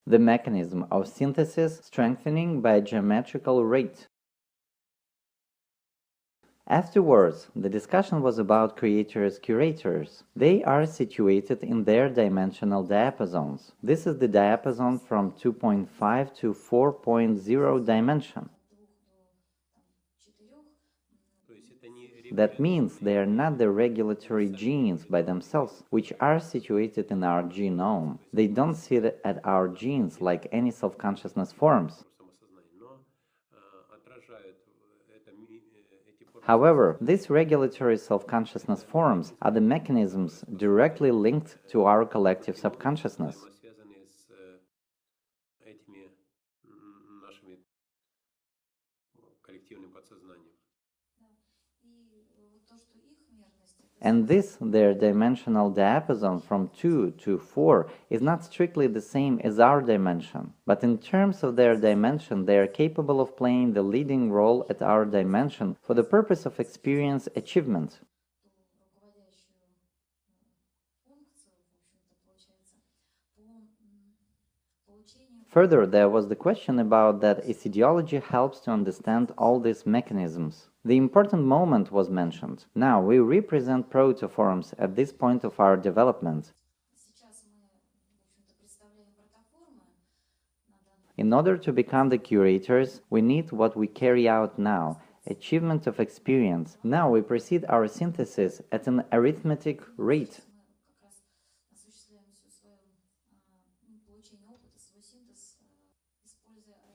The mechanism of synthesis strengthening by a geometrical rate. Afterwards, the discussion was about creators-curators. They are situated in their dimensional diapasons. This is the diapason from 2.5 to 4.0 dimension. That means they are not the regulatory genes by themselves, which are situated in our genome. They don't sit at our genes like any self-consciousness forms. However, these regulatory self-consciousness forms are the mechanisms directly linked to our collective subconsciousness. And this, their dimensional diapason from 2 to 4, is not strictly the same as our dimension, but in terms of their dimension, they are capable of playing the leading role at our dimension for the purpose of experience achievement. Further, there was the question about that Iissiidiology helps to understand all these mechanisms. The important moment was mentioned. Now, we represent protoforms at this point of our development. In order to become the curators, we need what we carry out now, achievement of experience. Now we proceed our synthesis at an arithmetic rate.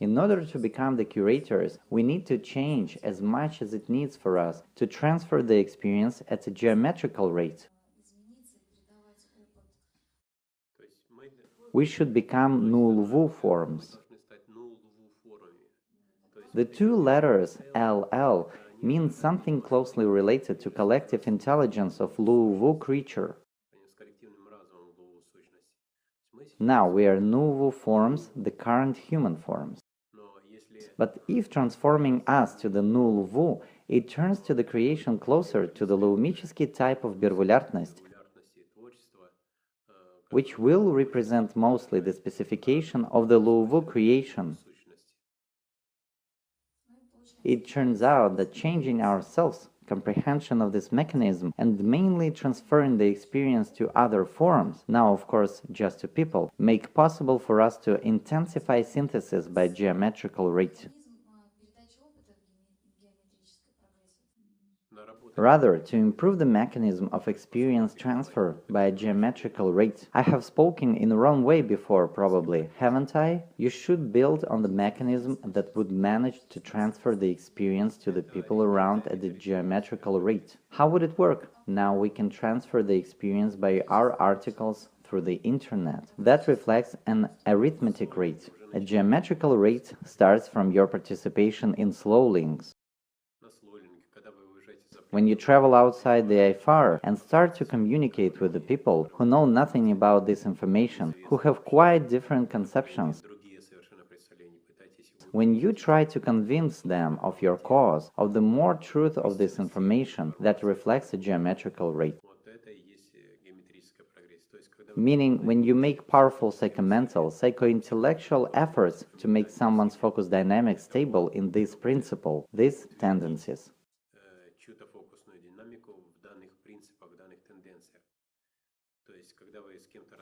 In order to become the curators, we need to change as much as it needs for us to transfer the experience at a geometrical rate. We should become null forms. The two letters LL mean something closely related to collective intelligence of Lu creature. Now we are null forms, the current human forms. But if transforming us to the null, it turns to the creation closer to the лаумический type of бервулярность, which will represent mostly the specification of the Lu creation. It turns out that changing ourselves, comprehension of this mechanism, and mainly transferring the experience to other forms, now of course just to people, make possible for us to intensify synthesis by geometrical rate. Rather, to improve the mechanism of experience transfer by a geometrical rate. I have spoken in the wrong way before, probably, haven't I? You should build on the mechanism that would manage to transfer the experience to the people around at the geometrical rate. How would it work? Now we can transfer the experience by our articles through the internet. That reflects an arithmetic rate. A geometrical rate starts from your participation in slow links. When you travel outside the IFR and start to communicate with the people who know nothing about this information, who have quite different conceptions, when you try to convince them of your cause, of the more truth of this information, that reflects a geometrical rate. Meaning, when you make powerful psychomental, psycho-intellectual efforts to make someone's focus dynamic stable in this principle, these tendencies.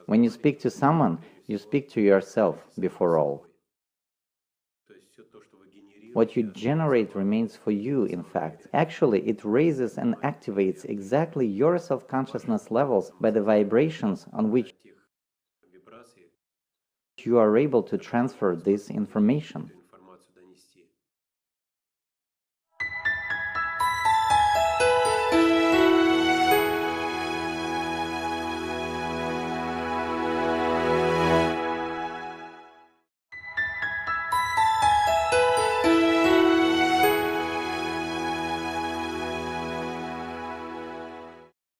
When you speak to someone, you speak to yourself before all. What you generate remains for you, in fact. Actually, it raises and activates exactly your self-consciousness levels by the vibrations on which you are able to transfer this information.